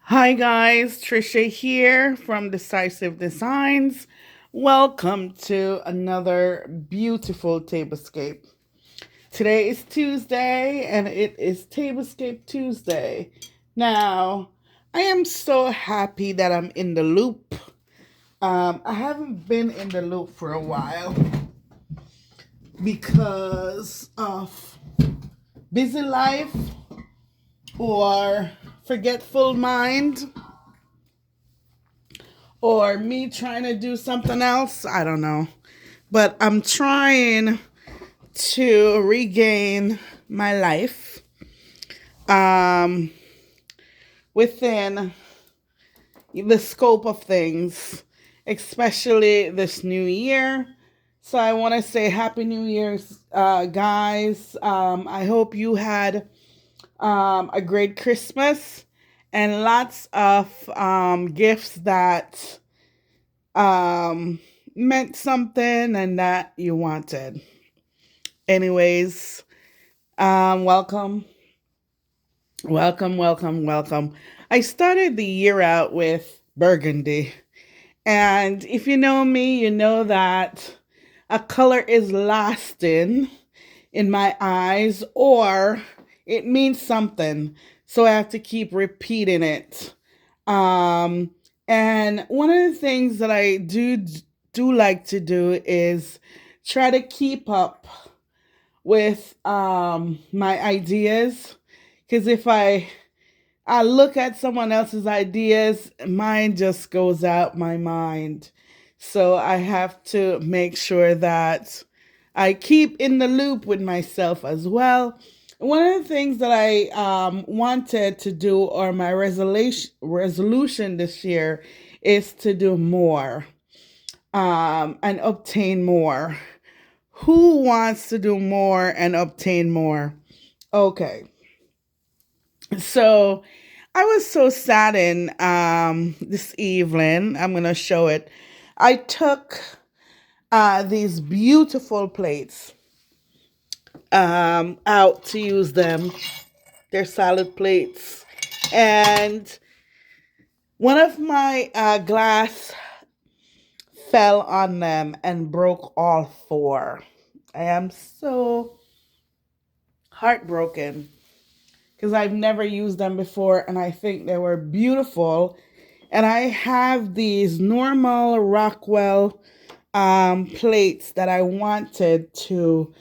Hi guys, Trisha here from Decisive Designs. Welcome to another beautiful Tablescape. Today is Tuesday and it is Tablescape Tuesday. Now, I am so happy that I'm in the loop. I haven't been in the loop for a while because of busy life or forgetful mind or me trying to do something else. I don't know. But I'm trying to regain my life um, within the scope of things, especially this new year. So I want to say Happy New Year's, guys. I hope you had a great Christmas and lots of gifts that um, meant something and that you wanted. Anyways, welcome, welcome. I started the year out with burgundy. And if you know me, you know that a color is lasting in my eyes or it means something. So I have to keep repeating it. Um, and one of the things that I do like to do is try to keep up with my ideas, because if I look at someone else's ideas, mine just goes out my mind. So I have to make sure that I keep in the loop with myself as well. One of the things that I wanted to do, or my resolution this year, is to do more and obtain more. Who wants to do more and obtain more? Okay. So I was so saddened this evening. I'm going to show it. I took these beautiful plates out to use them. They're salad plates. And one of my glass fell on them and broke all four. I am so heartbroken because I've never used them before and I think they were beautiful. And I have these Norman Rockwell plates that I wanted to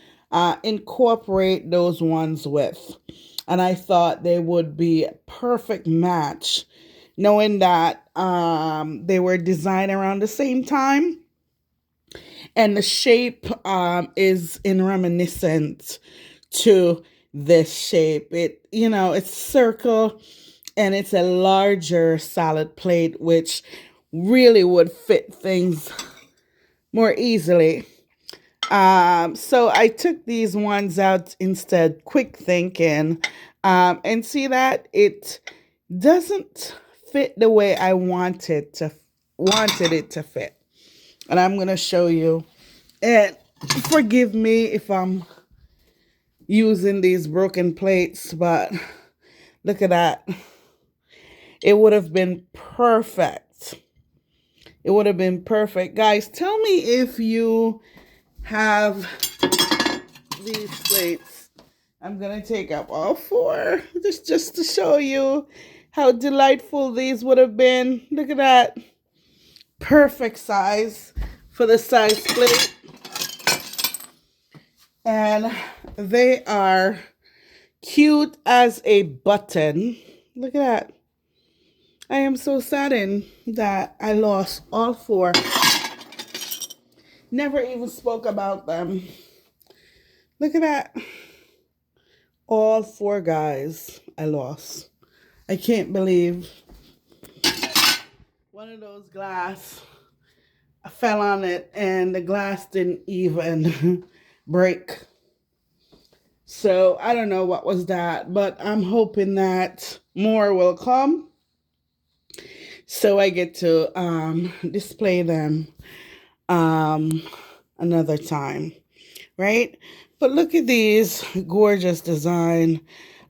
incorporate those ones with. And I thought they would be a perfect match, knowing that they were designed around the same time. And the shape is in reminiscent to this shape. It's circle and it's a larger salad plate, which really would fit things more easily. So I took these ones out instead, quick thinking, and see that it doesn't fit the way I wanted it to fit. And I'm gonna show you. And forgive me if I'm using these broken plates, but look at that. It would have been perfect. It would have been perfect. Guys, tell me if you have these plates. I'm going to take up all four just to show you how delightful these would have been. Look at that. Perfect size for the size plate. And they are cute as a button. Look at that. I am so saddened that I lost all four. Never even spoke about them. Look at that. All four guys I lost. I can't believe one of those glass, I fell on it and the glass didn't even break. So I don't know what was that, but I'm hoping that more will come so I get to display them um, another time, right? But look at these gorgeous design.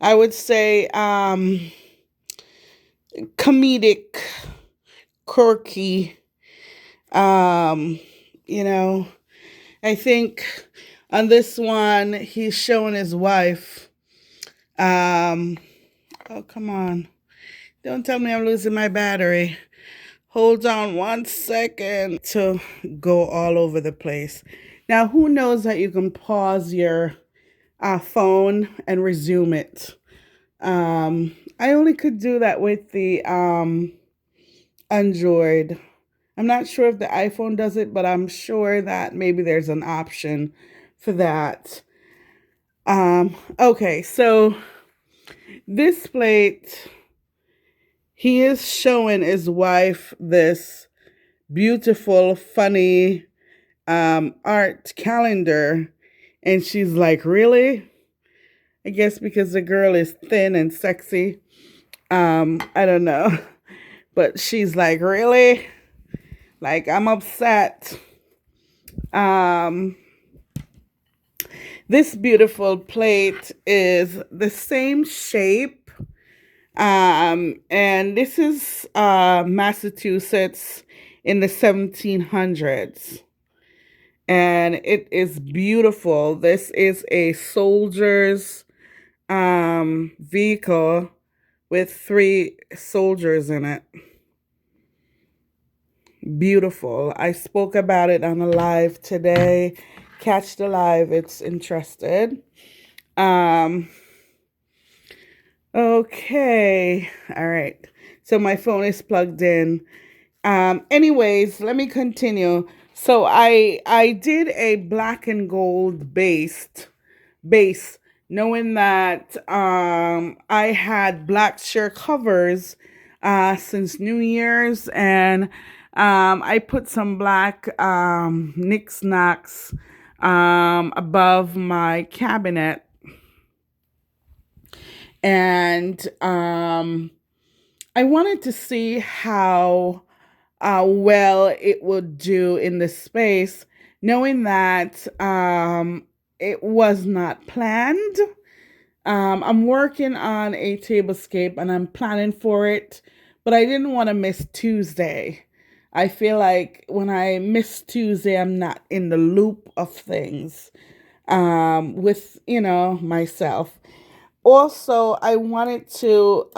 I would say comedic, quirky. Um, you know, I think on this one he's showing his wife. Um, oh come on! Don't tell me I'm losing my battery. Hold on 1 second. To go all over the place. Now, who knows that you can pause your phone and resume it? I only could do that with the Android. I'm not sure if the iPhone does it, but I'm sure that maybe there's an option for that. Okay, so this plate, he is showing his wife this beautiful, funny art calendar, and she's like, "Really?" I guess because the girl is thin and sexy. I don't know, but she's like, "Really?" Like, I'm upset. Um, this beautiful plate is the same shape. And this is Massachusetts in the 1700s. And it is beautiful. This is a soldier's vehicle with 3 soldiers in it. Beautiful. I spoke about it on a live today. Catch the live, it's interested. Um, okay. All right. So my phone is plugged in. Anyways, let me continue. So I did a black and gold base, knowing that I had black chair covers since New Year's, and I put some black knickknacks above my cabinet, and I wanted to see how well it would do in the space, knowing that it was not planned. I'm working on a tablescape and I'm planning for it, but I didn't want to miss Tuesday. I feel like when I miss Tuesday, I'm not in the loop of things with, myself. Also, I wanted to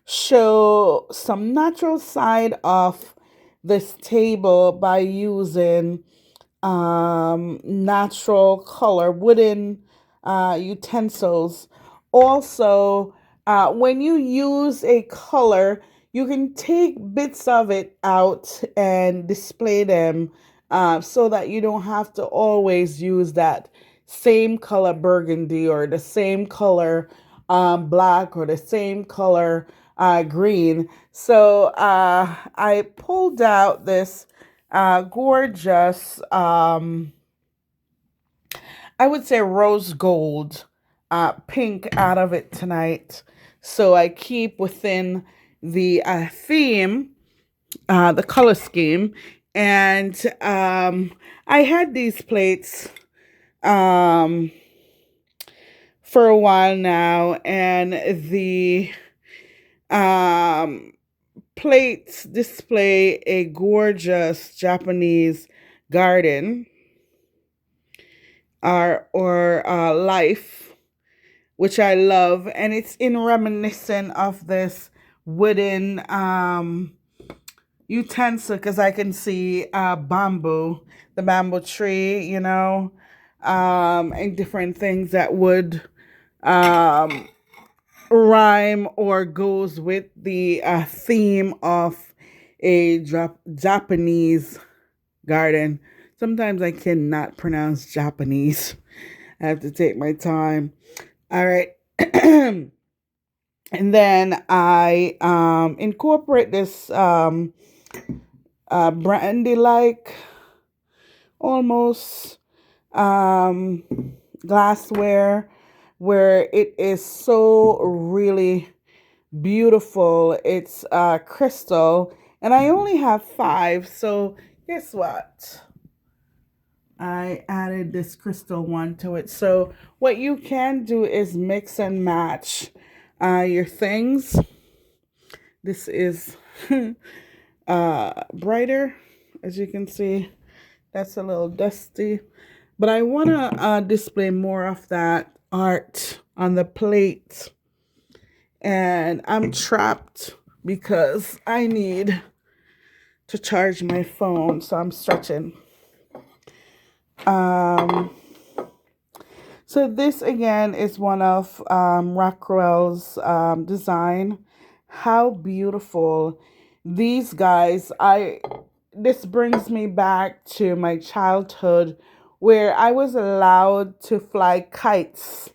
show some natural side of this table by using natural color wooden utensils. Also, when you use a color, you can take bits of it out and display them so that you don't have to always use that same color burgundy or the same color black or the same color green. So I pulled out this gorgeous, I would say rose gold pink out of it tonight. So I keep within the theme, the color scheme. And I had these plates um, for a while now, and the um, plates display a gorgeous Japanese garden or life, which I love, and it's in reminiscent of this wooden utensil because I can see bamboo, the bamboo tree, and different things that would um, rhyme or goes with the theme of a Japanese garden. Sometimes I cannot pronounce Japanese. I have to take my time. All right. And then I incorporate this brandy like almost um, glassware where it is so really beautiful. It's crystal, and I only have 5. So guess what? I added this crystal one to it. So what you can do is mix and match your things. This is brighter, as you can see. That's a little dusty. But I want to display more of that art on the plate. And I'm trapped because I need to charge my phone. So I'm stretching. Um, so this again is one of Rockwell's design. How beautiful. These guys, this brings me back to my childhood where I was allowed to fly kites.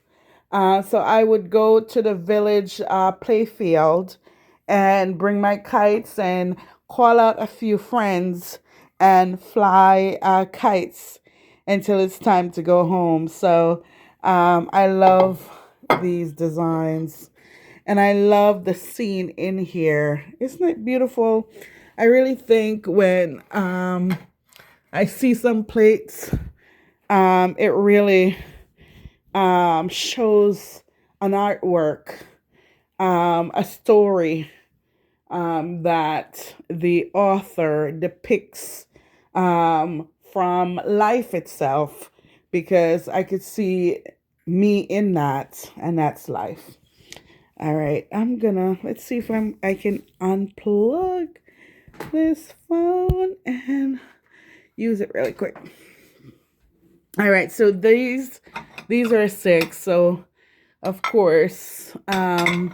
So I would go to the village playfield and bring my kites and call out a few friends and fly kites until it's time to go home. So I love these designs. And I love the scene in here. Isn't it beautiful? I really think when I see some plates, it really shows an artwork, a story that the author depicts from life itself, because I could see me in that, and that's life. All right, let's see if I can unplug this phone and use it really quick. All right, so these are six. So of course, I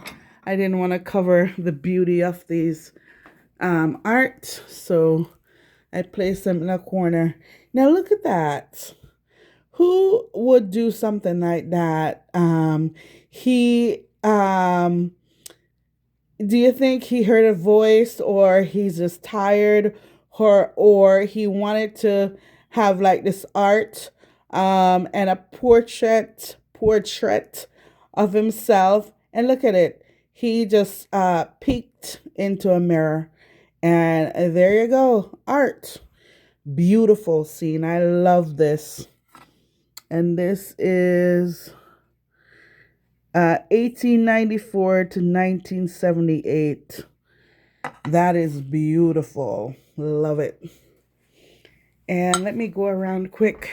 didn't want to cover the beauty of these art, so I placed them in a corner. Now look at that. Who would do something like that? He Do you think he heard a voice, or he's just tired, or he wanted to have like this art and a portrait of himself, and look at it. He just peeked into a mirror, and there you go. Art. Beautiful scene. I love this. And this is 1894 to 1978. That is beautiful. Love it. And let me go around quick.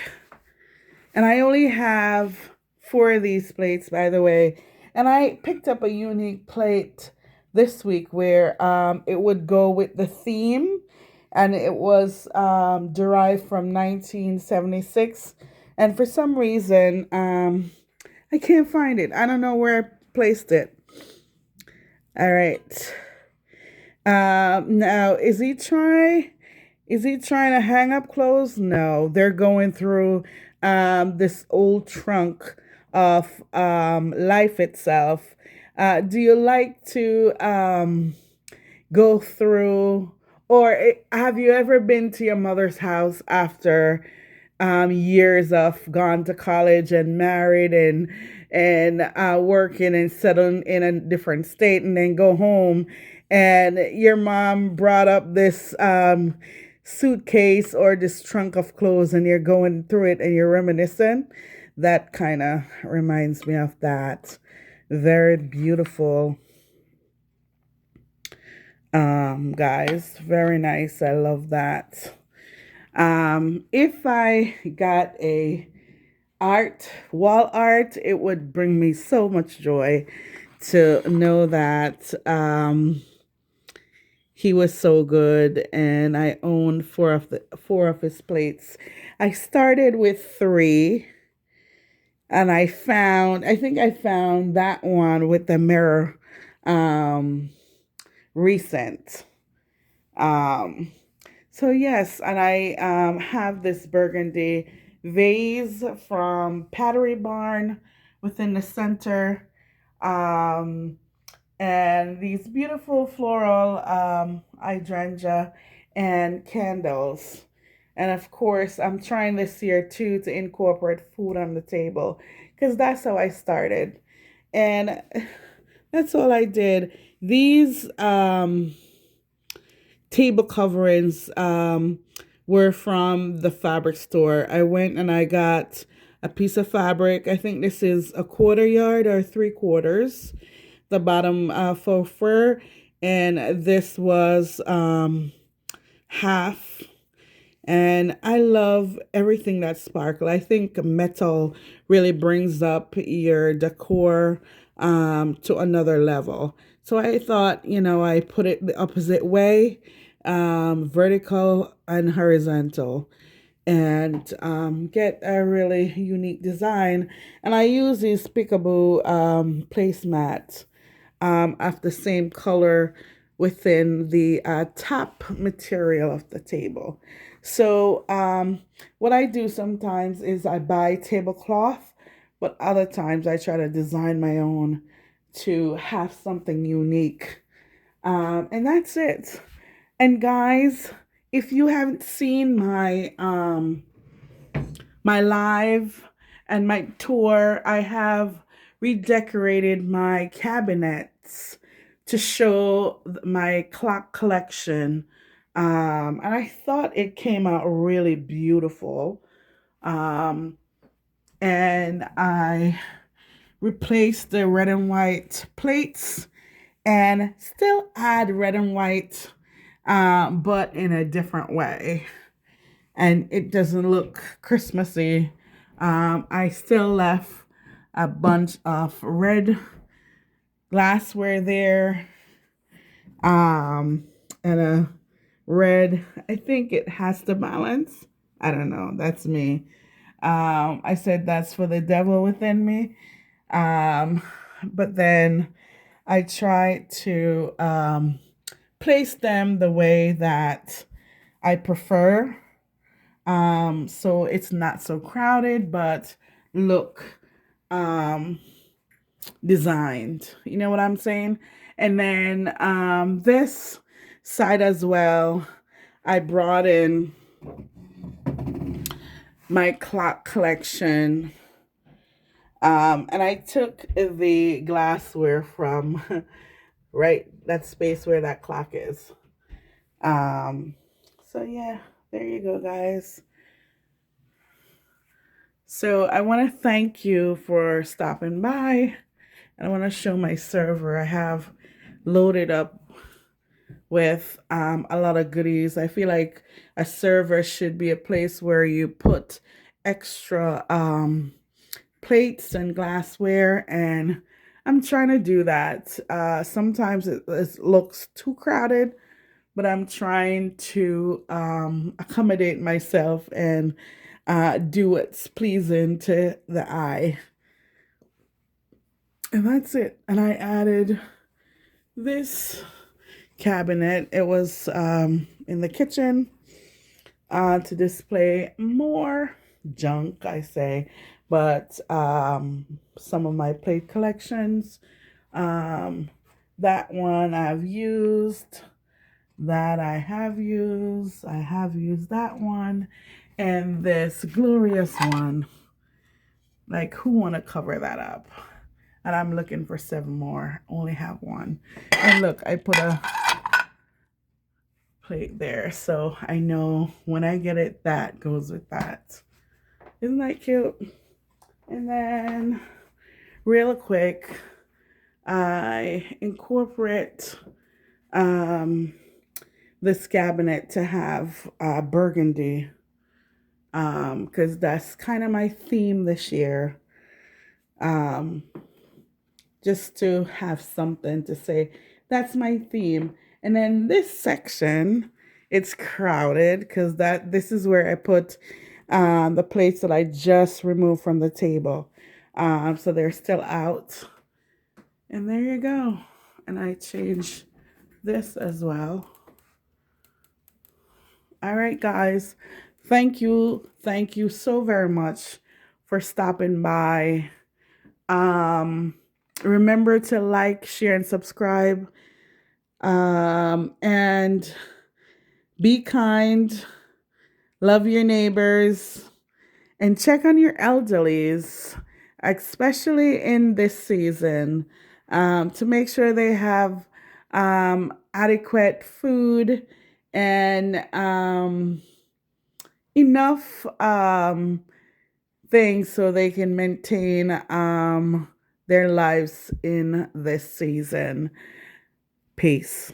And I only have 4 of these plates, by the way. And I picked up a unique plate this week where it would go with the theme. And it was derived from 1976. And for some reason, I can't find it. I don't know where I placed it. All right. Now, is he trying to hang up clothes? No, they're going through this old trunk of life itself. Do you like to go through, or have you ever been to your mother's house after years of gone to college and married and working and settling in a different state, and then go home and your mom brought up this suitcase or this trunk of clothes, and you're going through it and you're reminiscing? That kind of reminds me of that. Very beautiful, guys. Very nice. I love that. If I got a wall art, it would bring me so much joy to know that he was so good, and I owned four of his plates. I started with 3, and I think I found that one with the mirror recent. Um, So yes, and I have this burgundy vase from Pottery Barn within the center, um, and these beautiful floral hydrangea and candles. And of course, I'm trying this year too to incorporate food on the table, because that's how I started, and that's all I did. These table coverings were from the fabric store. I went and I got a piece of fabric. I think this is a 1/4 yard or 3/4. The bottom faux fur, and this was half. And I love everything that sparkle. I think metal really brings up your decor to another level. So I thought, I put it the opposite way, vertical and horizontal, and get a really unique design. And I use these Peekaboo placemats of the same color within the top material of the table. So what I do sometimes is I buy tablecloth, but other times I try to design my own to have something unique. And that's it. And guys, if you haven't seen my live and my tour, I have redecorated my cabinets to show my clock collection. And I thought it came out really beautiful. Um, and I replaced the red and white plates and still add red and white, but in a different way. And it doesn't look Christmassy. I still left a bunch of red glassware there, um, and a red. I think it has to balance. I don't know. That's me. I said that's for the devil within me. Um, but then I try to place them the way that I prefer. So it's not so crowded, but look um, designed. You know what I'm saying? And then this side as well, I brought in my clock collection. And I took the glassware from right that space where that clock is. Um, so yeah, there you go, guys. So I want to thank you for stopping by. And I want to show my server. I have loaded up with a lot of goodies. I feel like a server should be a place where you put extra plates and glassware, and I'm trying to do that. Sometimes it looks too crowded, but I'm trying to accommodate myself and do what's pleasing to the eye. And that's it. And I added this cabinet. It was in the kitchen to display more junk, I say, but some of my plate collections. Um, that one I've used, that I have used that one, and this glorious one. Like, who want to cover that up? And I'm looking for 7 more. Only have one. And look, I put a plate there, so I know when I get it, that goes with that. Isn't that cute? And then, real quick, I incorporate um, this cabinet to have burgundy, because that's kind of my theme this year. Um, just to have something to say, that's my theme. And then this section, it's crowded because this is where I put the plates that I just removed from the table. So they're still out. And there you go. And I change this as well. All right, guys. Thank you. Thank you so very much for stopping by. Remember to like, share, and subscribe. And be kind, love your neighbors, and check on your elderlies, especially in this season, to make sure they have adequate food and enough things so they can maintain their lives in this season. Peace.